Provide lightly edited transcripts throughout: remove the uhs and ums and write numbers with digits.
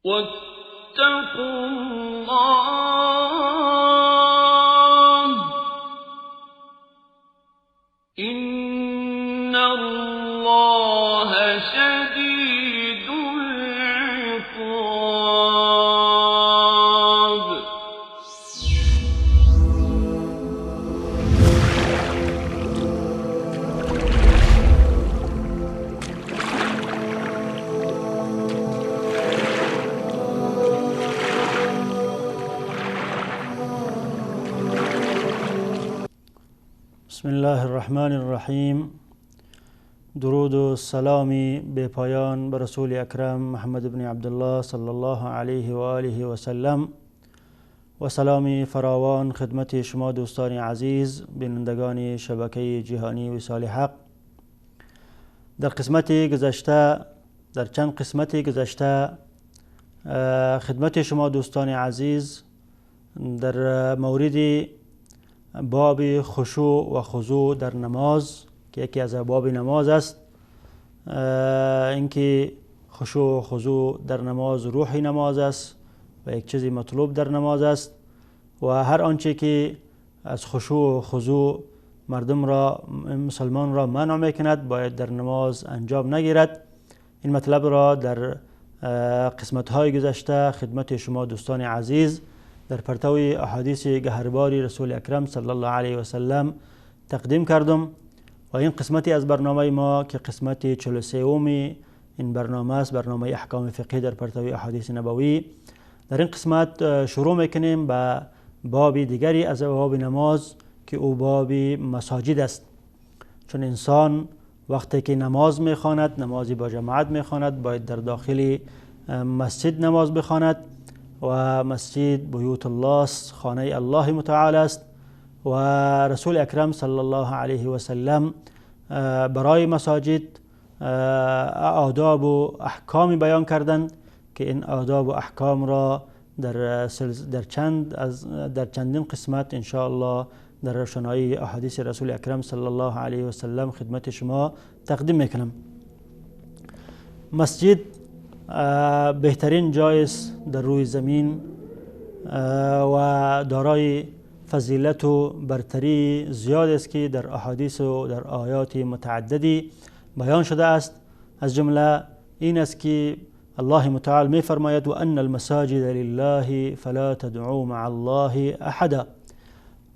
واتقوا الله إن الله شديد العقاب. بسم الله الرحمن الرحیم. درود و سلامی به پایان بر رسول اکرم محمد بن عبدالله صلی الله علیه و آله و سلم و سلامی فراوان خدمت شما دوستان عزیز بینندگان شبکه جهانی وصال حق. در چند قسمت گذشته خدمت شما دوستان عزیز در مورد باب خشوع و خضوع در نماز که یکی از باب نماز است، اینکه خشوع و خضوع در نماز روح نماز است و یک چیزی مطلوب در نماز است و هر آنچه که از خشوع و خضوع مسلمان را منع میکند باید در نماز انجام نگیرد. این مطلب را در قسمت‌های گذشته خدمت شما دوستان عزیز در پرتوی احادیث گهرباری رسول اکرم صلی الله علیه و سلم تقدیم کردم و این قسمتی از برنامه ما که قسمت 43 این برنامه است، برنامه احکام فقهی در پرتوی احادیث نبوی. در این قسمت شروع میکنیم به باب دیگری از باب نماز که او باب مساجد است. چون انسان وقتی که نماز میخواند، نمازی با جماعت میخواند، باید در داخل مسجد نماز بخواند و مسجد بیوت الله است، خانه الله متعال است و رسول اکرم صلی الله علیه و سلم برای مساجد آداب و احکامی بیان کردند که این آداب و احکام را در چندین قسمت ان شاء الله در روشنایی احادیث رسول اکرم صلی الله علیه و سلم خدمت شما تقدیم میکنم. مسجد بهترین جای است در روی زمین و دارای فضیلت و برتری زیاد است که در احادیث و در آیات متعددی بیان شده است. از جمله این است که الله متعال می فرماید و ان المساجد لله فلا تدعوا مع الله احدا.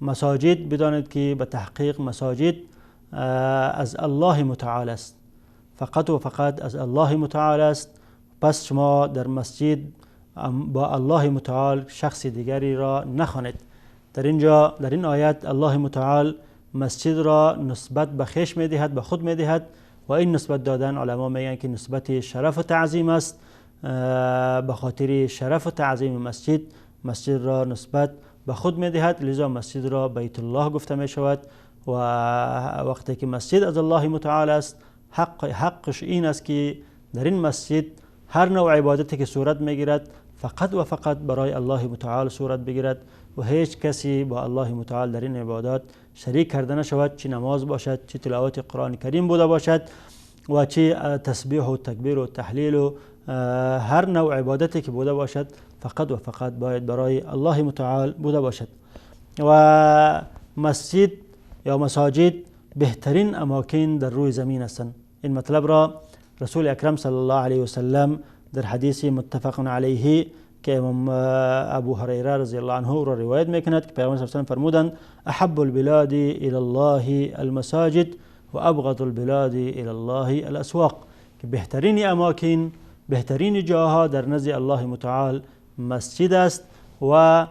مساجد بدانید که به تحقیق مساجد از الله متعال است، فقط و فقط از الله متعال است. پس شما در مسجد با الله متعال شخص دیگری را نخوانید. در این آیت الله متعال مسجد را نسبت به خویش میدهد، به خود میدهد و این نسبت دادن علما میگن که نسبت شرف و تعظیم است. به خاطر شرف و تعظیم مسجد را نسبت به خود میدهد، لذا مسجد را بیت الله گفته می شود و وقتی که مسجد از الله متعال است حقش این است که در این مسجد هر نوع عبادتی که صورت میگیرد فقط و فقط برای الله متعال صورت بگیرد و هیچ کسی با الله متعال در این عبادات شریک کرده نشود، چه نماز باشد، چه تلاوت قرآن کریم بوده باشد و چه تسبیح و تکبیر و تحلیل و هر نوع عبادتی که بوده باشد فقط و فقط باید برای الله متعال بوده باشد. و مسجد یا مساجد بهترین اماکن در روی زمین هستند. این مطلب را رسول اکرم صلی الله علیه و سلم در حدیث متفق علیه که امام ابو هریره رضی الله عنه را روایت میکند که پیامبر صلی الله علیه و سلم فرمودند احب البلاد الی الله المساجد و ابغض البلاد الی الله الاسواق، که بهترین اماکن، بهترین جاها در نزد الله متعال مسجد است و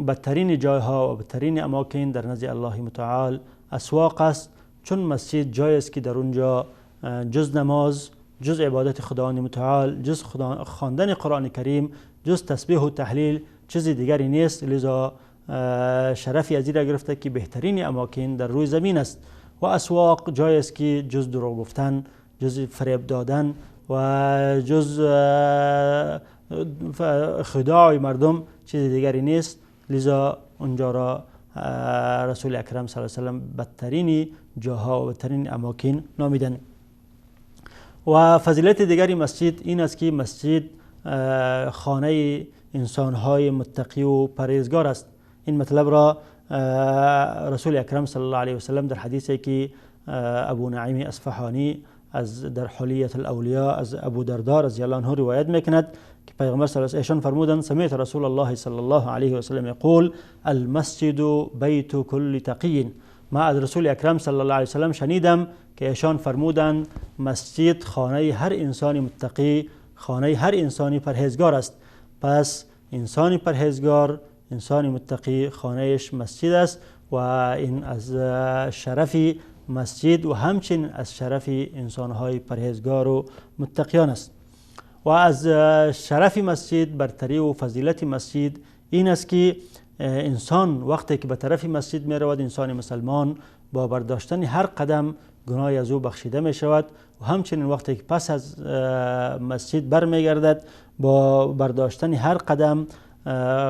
بدترین جاها و بدترین اماکن در نزد الله متعال اسواق است. چون مسجد جایی است که در اونجا جز نماز، جز عبادت خداوند متعال، جز خواندن قرآن کریم، جز تسبیح و تحلیل چیزی دیگری نیست. لذا شرفی از این را گرفته که بهترین اماکن در روی زمین است. و اسواق جایی است که جز دروغ گفتن، جز فریب دادن و جز خداع مردم چیز دیگری نیست. لذا اونجا را رسول اکرم صلی الله علیه و سلم بدترین جاها و بدترین اماکن نامیدن. و فضیلت دیگری مسجد این است که مسجد خانه انسانهای متقی و پرهیزگار است. این مطلب را رسول اکرم صلی الله علیه و سلم در حدیثی که ابو نعیم اصفهانی از در حلیة الاولیاء از ابو دردار رضی الله عنه روایت میکند که پیغمبر صلی الله علیه و سلم فرمودند سمعت رسول الله صلی الله علیه و سلم یقول المسجد بیت کل تقی. ما از رسول اکرم صلی الله علیه و سلم شنیدم که ایشان فرمودند مسجد خانه هر انسانی متقی، خانه هر انسانی پرهیزگار است. پس انسانی پرهیزگار، انسانی متقی خانهش مسجد است و این از شرف مسجد و همچنین از شرف انسانهای پرهیزگار و متقیان است. و از شرف مسجد، برتری و فضیلت مسجد این است که انسان وقتی که به طرف مسجد می رود، انسان مسلمان با برداشتن هر قدم گناه از او بخشیده می شود و همچنین وقتی که پس از مسجد بر می گردد با برداشتن هر قدم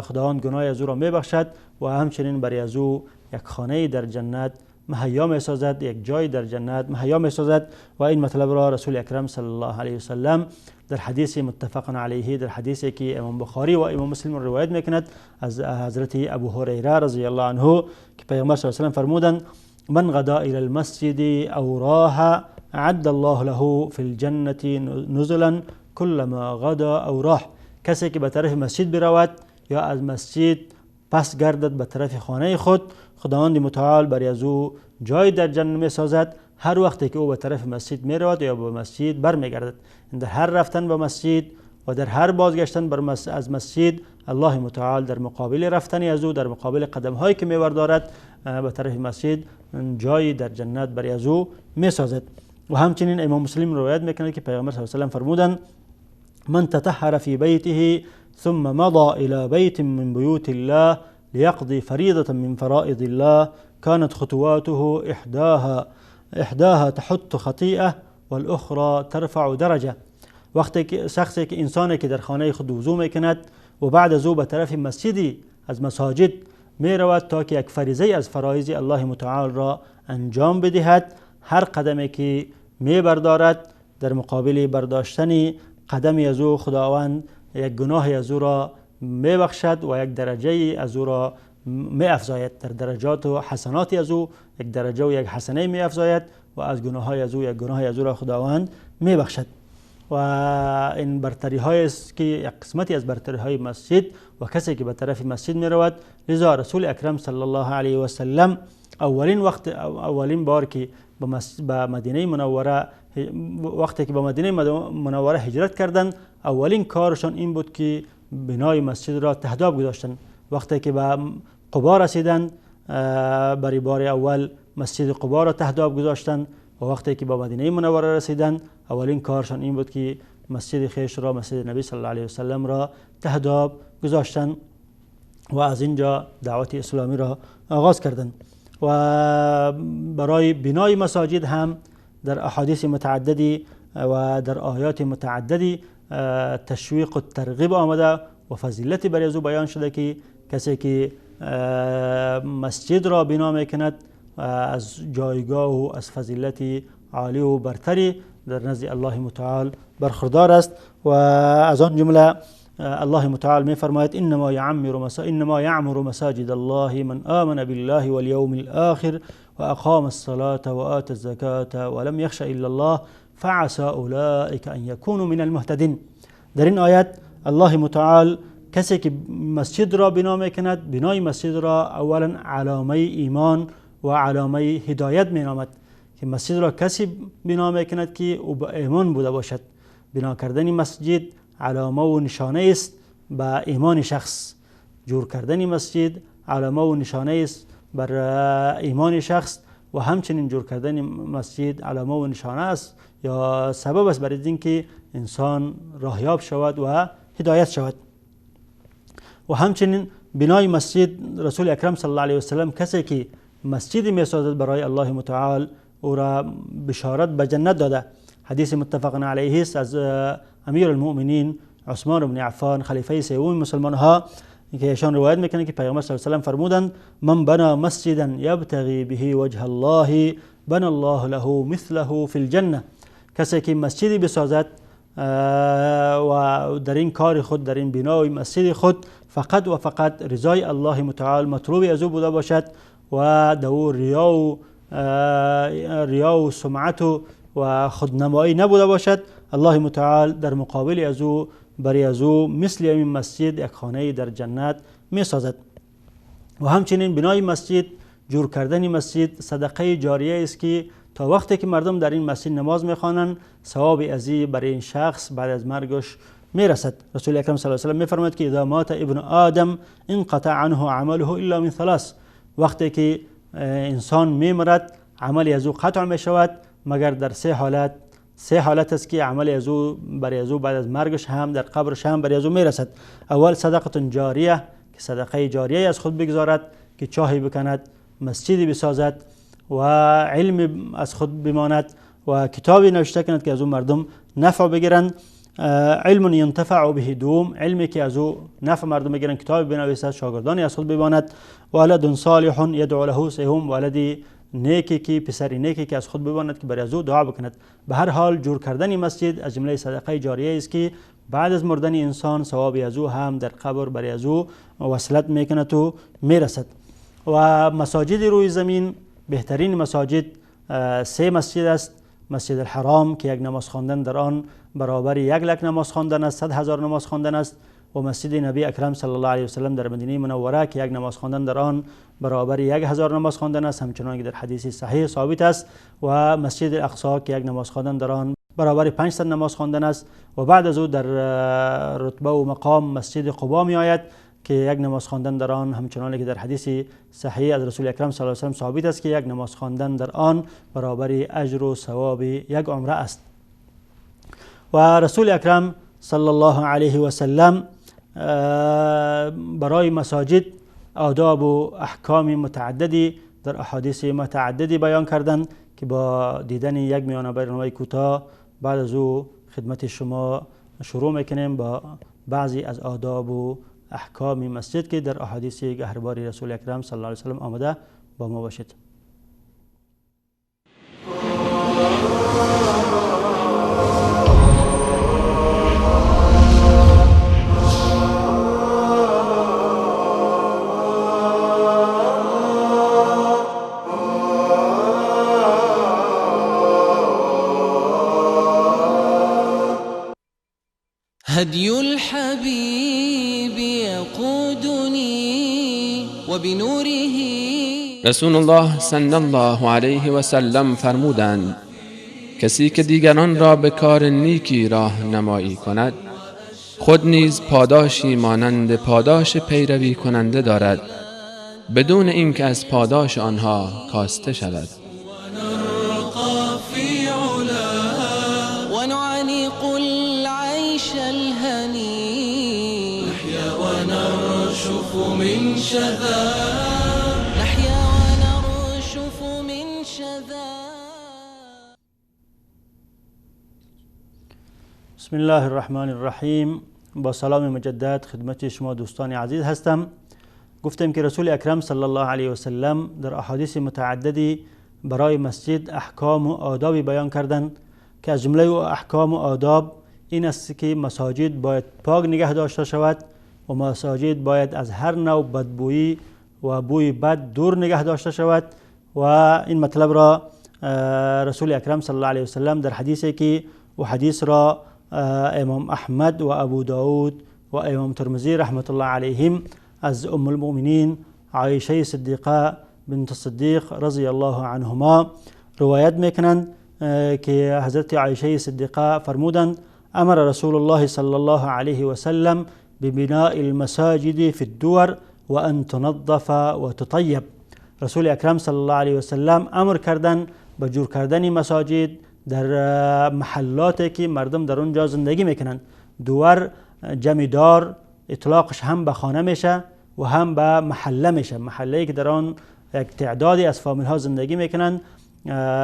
خداوند گناه از او را می بخشد و همچنین برای از او یک خانه در جنت مهیا می سازد، یک جای در جنت مهیا می سازد. و این مطلب را رسول اکرم صلی الله علیه و سلم در حدیث متفق علیه، در حدیثی که امام بخاری و امام مسلم روایت میکند از حضرت ابو هریره رضی الله عنه که پیغمبر صلی الله علیه و سلم فرمودند من غدا الى المسجد او راح اعد الله له فی الجنه نزلا كلما غدا او راح. کسی که به طرف مسجد برود یا از مسجد پس گردد به طرف خانه خود، خداوند متعال برای از او جای در جنت می سازد هر وقتی که او به طرف مسجد می رود یا به مسجد بر می گردد. در هر رفتن به مسجد و در هر بازگشتن از مسجد الله متعال در مقابل رفتن از او، در مقابل قدم هایی که می بردارد به طرف مسجد، جای در جنت برای از او می سازد. و همچنین امام مسلم روایت میکنه که پیغمبر صلی الله علیه و سلم فرمودند من تطهر فی بیته ثم مضى الى بیت من بیوت الله لیقضی فریضة من فرائض الله كانت خطواته احداها تحط خطیئه والاخرى ترفع درجه. وقتی که شخصی که انسانی که در خانه خود وضو میکند و بعد از او به طرف مسجدی از مساجد می رود تا که یک فریضه از فرایض الله متعال را انجام بدهد، هر قدمی که می بردارد در مقابل برداشتن قدمی از او خداوند یک گناه از او را می بخشد و یک درجه از او را می افزاید. در درجات و حسنات از او یک درجه و یک حسنه می افزاید و از گناه های از او یک گناه از او را خداوند می بخشد. و این برتری های است که یک قسمتی از برتری های مسجد و کسی که به طرف مسجد می رود. لذا رسول اکرم صلی الله علیه و سلم اولین بار که به مدینه منوره وقتی که به مدینه منوره هجرت کردند، اولین کارشان این بود که بنای مسجد را تهداب گذاشتند. وقتی که به قبا رسیدند برای بار اول مسجد قبا را تهداب گذاشتند و وقتی که به مدینه منوره رسیدند اولین کارشان این بود که مسجد خیش را، مسجد نبی صلی الله علیه و سلم را تهداب گذاشتند و از اینجا دعوت اسلامی را آغاز کردند. و برای بنای مساجد هم در احادیث متعددی و در آیات متعددی تشویق و ترغیب آمده و فضیلت برای از او بیان شده که کسی که مسجد را بنا میکند از جایگاه و از فضیلت عالی و برتری در نزد الله متعال برخوردار است. و از آن جمله الله متعال می فرماید انما یعمر مساجد الله من آمن بالله واليوم الآخر واقام الصلاة وآتى الزكاة ولم يخش الا الله فعسى اولئک ان یکونوا من المهتدین. در این آیت الله متعال کسی که مسجد را بنا میکند، بنای مسجد را اولا علامه ایمان و علامه هدایت مینامد که مسجد را کسی بنا میکند که او به ایمان بوده باشد. بنا کردن مسجد علامه و نشانه است به ایمان شخص. جور کردن مسجد علامه و نشانه است بر ایمان شخص و همچنین جور کردن مسجد علامه و نشانه است یا سبب است برای اینکه انسان راهیاب شود و هدایت شود. و همچنین بنای مسجد رسول اکرم صلی الله علیه و سلم کسی که مسجد میسازد برای الله متعال او را بشارت به جنت داده. حدیث متفق علیه است از امیر المؤمنین عثمان بن عفان خلیفه سوم مسلمان ها که ایشان روایت میکنه که پیغمبر صلی الله علیه و سلم فرمودند من بنا مسجدا یبتغی به وجه الله بنى الله له مثله فی الجنه. کسی که مسجدی بسازد و در این کار خود، در این بنای مسجد خود فقط و فقط رضای الله متعال مطلوب از او بوده باشد و دو ریا و سمعت و خودنمایی نبوده باشد، الله متعال در مقابل از او برای از او مثل این مسجد یک خانه در جنت می سازد. و همچنین بنای مسجد، جور کردن مسجد صدقه جاریه است که تا وقتی که مردم در این مسجد نماز میخوانند ثواب ازی برای این شخص بعد از مرگش میرسد. رسول اکرم صلی الله علیه و آله میفرماید که اذا مات ابن آدم انقطع عنه عمله الا من ثلاث، وقتی که انسان میمرد عملی از او قطع می شود مگر در سه حالت است که عمل از او برای از او بعد از مرگش هم در قبرش هم برای از او میرسد. اول صدقه جاریه که صدقه جاریه از خود بگذارد که چاهی بکند، مسجدی بسازد و علم از خود بماند و کتابی نوشته کند که از او مردم نفع بگیرند. علم ینتفع به دوم، علمی که از او نفع مردم بگیرند، کتابی بنویسد، شاگردانی از خود بماند. ولد صالح یدعو له سهم، ولدی نیکی که پسری نیکی که از خود بماند که برای از او دعا بکند. به هر حال جور کردن مسجد از جمله صدقه جاریه است که بعد از مردن انسان ثوابی از او هم در قبر برای از او وصلت میکند و میرسد. و مساجد روی زمین، بهترین مساجد 3 مسجد است. مسجد الحرام که یک نماز خواندن در آن برابر 1,00,000 نماز خواندن است، 100,000 نماز خواندن است. و مسجد نبی اکرم صلی الله علیه و سلم در مدینه منوره که یک نماز خواندن در آن برابر 1,000 نماز خواندن است، همچنان که در حدیث صحیح ثابت است. و مسجد الاقصی که یک نماز خواندن در آن برابر 500 نماز خواندن است. و بعد از او در رتبه و مقام مسجد قبا می آید که یک نماز خواندن در آن همچنان که در حدیث صحیح از رسول اکرم صلی الله علیه و سلم ثابت است که یک نماز خواندن در آن برابر اجر و ثواب یک عمره است. و رسول اکرم صلی الله علیه و سلم برای مساجد آداب و احکام متعددی در احادیث متعددی بیان کردند که با دیدن یک میانه برنامه کوتاه بعد از او خدمت شما شروع میکنیم با بعضی از آداب و احکام مسجد که در احادیث گهرباری رسول اکرم صلی الله علیه و سلم آمده. با ما باشید. هدي الحبيب يقودني وبنوره. رسول الله صلی الله علیه و سلم فرمودند کسی که دیگران را به کار نیکی راهنمایی کند خود نیز پاداشی مانند پاداش پیروی کننده دارد بدون اینکه از پاداش آنها کاسته شود. ونعانق العيش الهني نحيا ونرشف من شذا نحيا ونرشف من شذا. بسم الله الرحمن الرحیم. با سلام مجدد خدمت شما دوستان عزیز هستم. گفتیم که رسول اکرم صلی الله علیه و سلم در احادیث متعددی برای مسجد احکام و آدابی بیان کردند که از جمله احکام و آداب این است که مساجد باید پاک نگه داشته شود و مساجد باید از هر نوع بدبویی و بوی بد دور نگه داشته شود. و این مطلب را رسول اکرم صلی الله علیه و سلم در حدیثی که و حدیث را امام احمد و ابو داود و امام ترمذی رحمت الله علیهم از ام المؤمنین عایشه صدیقه بنت الصدیق رضی الله عنهما روایت میکنند که حضرت عایشه صدیقه فرمودند امر رسول الله صلی الله علیه و سلم ببناء المساجد في الدور و ان تنظف و تطیب. رسول اکرم صلی الله علیه و سلم امر کردند به جور کردن مساجد در محلاتی که مردم در اونجا زندگی میکنند. دور جمع دار اطلاقش هم به خانه میشه و هم به محله میشه، محله‌ای که در آن یک تعدادی از فامیل ها زندگی میکنند.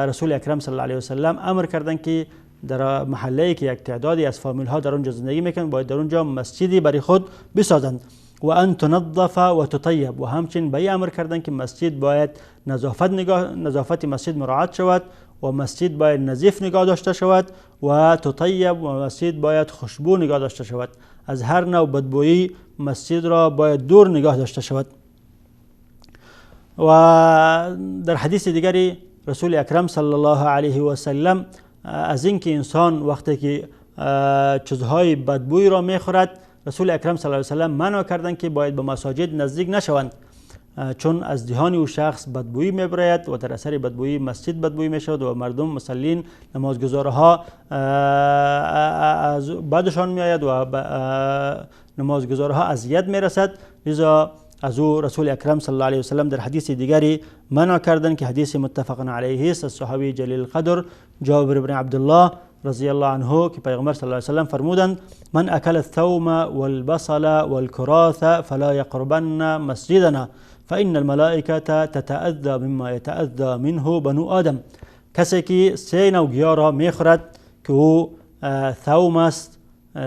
رسول اکرم صلی الله علیه و سلم امر کردند که در محله‌ای که یک تعدادی از فامیل ها در اونجا زندگی میکنند باید در اونجا مسجدی برای خود بسازند. و ان تنظف و تطیب، و همچنین به امر کردند که مسجد باید نظافت مسجد مراعات شود و مسجد باید نظیف نگاه داشته شود و تطیب و مسجد باید خوشبو نگاه داشته شود. از هر نوع بدبویی مسجد را باید دور نگاه داشته شود. و در حدیث دیگری رسول اکرم صلی الله علیه و سلم از اینکه انسان وقتی که چیزهای بدبوی را میخورد، رسول اکرم صلی الله علیه و سلم منع کردند که باید به مساجد نزدیک نشوند، چون از دهان او شخص بدبویی میبراید و در اثر بدبویی مسجد بدبویی میشود و مردم مسلین نمازگزارها بعدشان میآید و نمازگزارها اذیت میرسد. لذا از او رسول اکرم صلی الله علیه و سلم در حدیث دیگری منع کردند که حدیث متفق علیه است از صحابی جلیل القدر جابر بن عبدالله رضی الله عنه که پیغمبر صلی الله علیه و سلم فرمودند: من اکل الثوم والبصل والكراث فلا يقربن مسجدنا فإن الملائکه تتأذى مما يتأذى منه بنو آدم. کسی که سه نوع گیاه را میخورد که او ثوم است،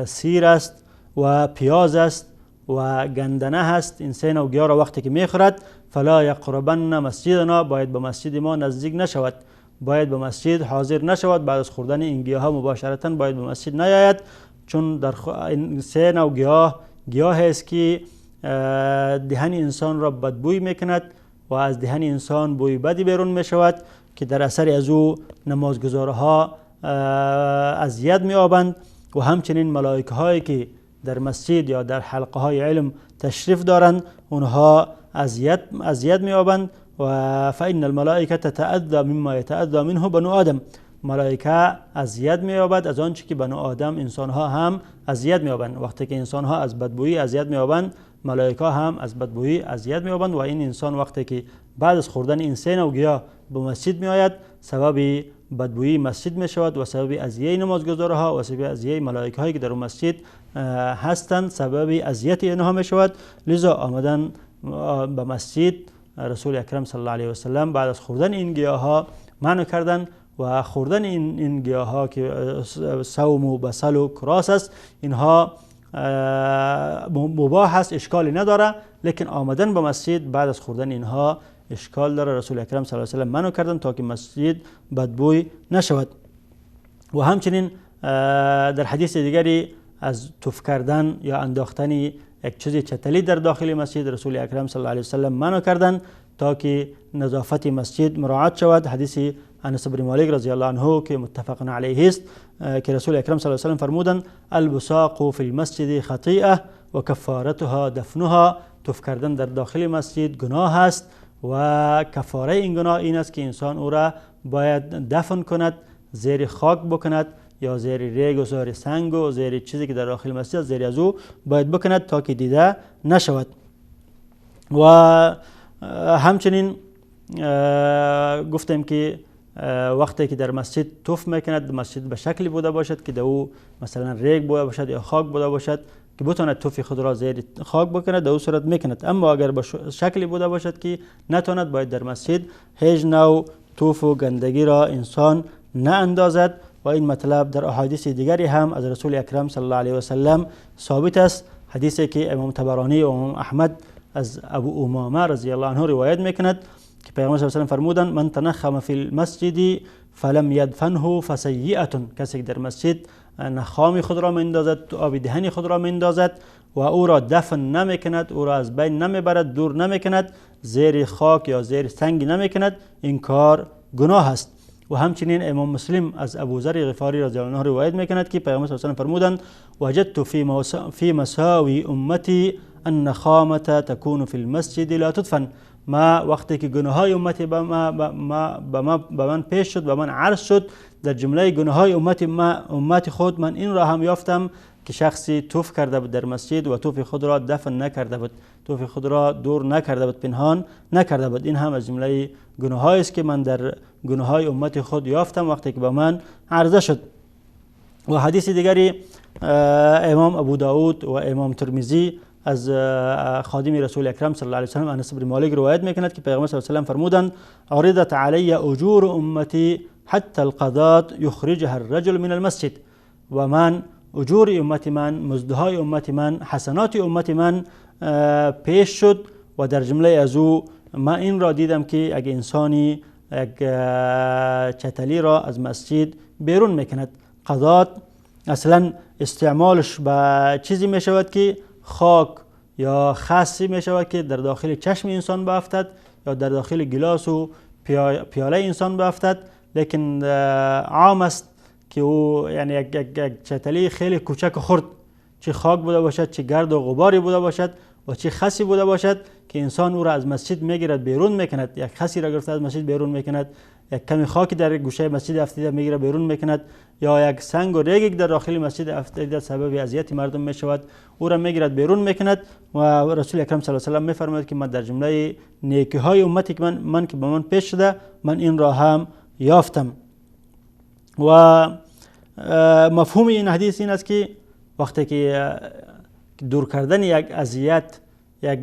سیر است و پیاز است و گندنه هست، این سه نوع گیاه را وقتی که میخورد فلا یقربن مسجدنا، باید به مسجد ما نزدیک نشود، باید به مسجد حاضر نشود. بعد از خوردن این گیاه ها مباشرتا باید به مسجد نیاید، چون در این سه نوع گیاه است که دهن انسان را بدبوی میکند و از دهن انسان بوی بدی بیرون میشود که در اثر از او نمازگزارها اذیت مییابند و همچنین ملائکه هایی که در مسجد یا در حلقه های علم تشریف دارند اونها اذیت مییابند. و فإن الملائکه تتأذى مما يتأذى منه بنو آدم، ملائکه اذیت مییابد از آنچه که بنو آدم انسان ها هم اذیت مییابند. وقتی که انسان ها از بدبویی اذیت مییابند، ملائکه هم از بدبویی اذیت مییابند و این انسان وقتی که بعد از خوردن این سه نوع گیاه به مسجد میآید سبب بدبویی مسجد می شود و سبب اذیه نمازگزارها و سبب اذیه ملائکه هایی که در مسجد هستند سبب اذیت اینها می شود. لذا آمدن به مسجد رسول اکرم صلی الله علیه و سلم بعد از خوردن این گیاه ها منع کردند و خوردن این گیاه ها که ثوم و بصل و کراس است اینها مباح است، اشکالی نداره، لیکن آمدن به مسجد بعد از خوردن اینها اشکال داره. رسول اکرم صلی الله علیه و سلم منع کردند تا که مسجد بدبوی نشود. و همچنین در حدیث دیگری از تف کردن یا انداختن یک چیز چتلی در داخل مسجد رسول اکرم صلی الله علیه و سلم منع کردند تا که نظافت مسجد مراعات شود. حدیث انس بن مالک رضی الله عنه که متفق علیه است که رسول اکرم صلی الله علیه و سلم فرمودند: البصاق فی المسجد خطیئه و کفارتها دفنها. تف کردن در داخل مسجد گناه است و کفاره این گناه این است که انسان او را باید دفن کند، زیر خاک بکند یا زیر ریگ و زیر سنگ و زیر چیزی که در داخل مسجد زیر از او باید بکند تا که دیده نشود. و همچنین گفتیم که وقتی که در مسجد توف میکند، مسجد به شکلی بوده باشد که در او مثلا ریگ بوده باشد یا خاک بوده باشد که بتواند توف خود را زیر خاک بکند، در او صورت میکند. اما اگر به شکلی بوده باشد که نتواند، باید در مسجد هیچ نوع توف و گندگی را انسان نه اندازد. و این مطلب در احادیث دیگری هم از رسول اکرم صلی الله علیه و سلم ثابت است. حدیثی که امام طبرانی و امام احمد از ابو امامه رضی الله عنه روایت میکند که پیامبر صلی الله علیه و سلم فرمودند: من تنخم فی المسجد فلم یدفنه فسیئه. کسی که در مسجد نخام خود را میندازد، آب دهن خود را میندازد و او را دفن نمیکند، او را از بین نمیبرد، دور نمیکند، زیر خاک یا زیر سنگ نمیکند، این کار گناه است. و همچنین امام مسلم از ابو ذر غفاری رضی الله عنه روایت میکند که پیامبر صلی الله علیه و سلم فرمودند: وجدت فی مساوی امتی النخامه تكون فی المسجد لا تدفن. ما وقتی که گناه های امتی به من پیش شد، به من عرض شد، در جمله گناه های امت خود من این را هم یافتم که شخصی توف کرده بود در مسجد و توف خود را دفن نکرده بود، توف خود را دور نکرده بود، پنهان نکرده بود. این هم از جمله گناه هایی است که من در گناه های امت خود یافتم وقتی که به من عرضه شد. و حدیث دیگری امام ابو داود و امام ترمذی از خادم رسول اکرم صلی الله علیه و سلم انس بن مالک روایت میکند که پیغمبر صلی الله علیه و سلم فرمودند: عرضت علی اجور امتی حتی القضات یخرجها الرجل من المسجد. و من اجور امتی من، مزدهای امتی من، حسنات امتی من پیش شد و در جمله از او ما این را دیدم که اگه انسانی یک چتلی را از مسجد بیرون میکند. قضات اصلا استعمالش به چیزی می شود که خاک یا خسی می شود که در داخل چشم انسان بافتد یا در داخل گلاس و پیاله انسان بافتد، لیکن عام است که او یعنی یک چتلی خیلی کوچک و خرد، چه خاک بوده باشد، چه گرد و غباری بوده باشد و چه خسی بوده باشد که انسان او را از مسجد میگیرد بیرون میکند. یک خسی را گرفته از مسجد بیرون میکند، یک کمی خاکی در گوشه مسجد افتیده میگیره بیرون میکند، یا یک سنگ و ریگی در داخل مسجد افتیده سبب اذیت مردم میشود او را میگیرد بیرون میکند. و رسول اکرم صلی الله علیه و آله میفرماید که من در جمله نیکی های امتی که من که به من پیش شده من این را هم یافتم. و مفهوم این حدیث این است که وقتی که دور کردن یک اذیت، یک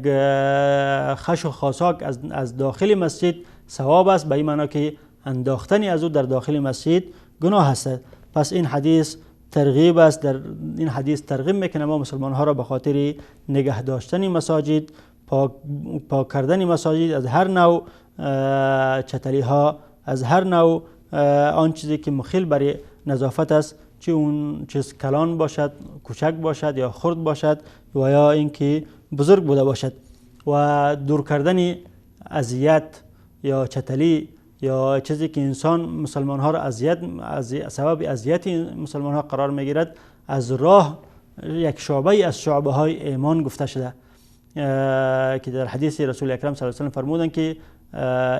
خش و خاشاک از داخل مسجد ثواب است، به این معنا که انداختن از او در داخل مسجد گناه است. پس این حدیث ترغیب است، در این حدیث ترغیب میکنه ما مسلمان ها را به خاطر نگه داشتن مساجد، پاک کردن مساجد از هر نوع چتلی ها، از هر نوع آن چیزی که مخل برای نظافت است، چه اون چیز کلان باشد، کوچک باشد یا خرد باشد و یا اینکه بزرگ بوده باشد. و دور کردن اذیت یا چتلی یا چیزی که انسان مسلمان ها را سبب اذیت مسلمان ها قرار میگیرد از راه یک شعبه از شعبه های ایمان گفته شده که در حدیث رسول اکرم صلی الله علیه و آله فرمودند که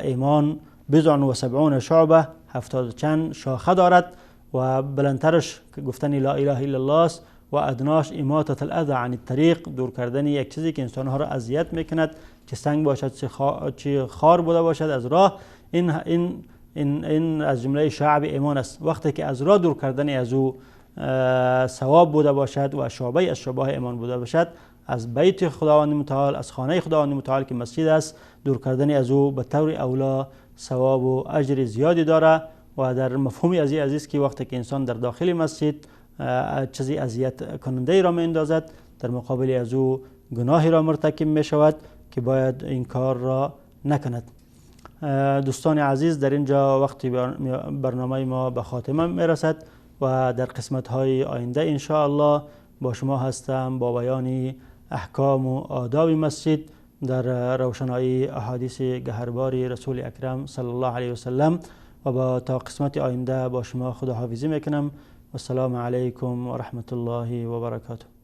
ایمان 72 شعبه، 70 چند شاخه دارد و بلندترش که گفتن لا اله الا الله است و ادناش اماطه الاذى عن الطریق، دور کردن یک چیزی که انسان ها را اذیت میکند، چه سنگ باشد چه خار بوده باشد از راه. این از جمله شعب ایمان است. وقتی که از راه دور کردن از او ثواب بوده باشد و شعبه از شعبه ایمان بوده باشد، از بیت خداوند متعال، از خانه خداوند متعال که مسجد است، دور کردن از او به طور اولا ثواب و اجر زیادی داره. و در مفهومی از این عزیز که وقتی که انسان در داخل مسجد چیزی اذیت کننده را میاندازد، در مقابل از او گناهی را مرتکب می شود که باید این کار را نکند. دوستان عزیز، در اینجا وقتی برنامه ما به خاتمه می رسد و در قسمت های آینده ان شاء الله با شما هستم با بیان احکام و آداب مسجد در روشنایی احادیث گهربار رسول اکرم صلی الله علیه و سلم. و با تا قسمت آینده با شما خداحافظی میکنم. و السلام علیکم و رحمت الله و برکاته.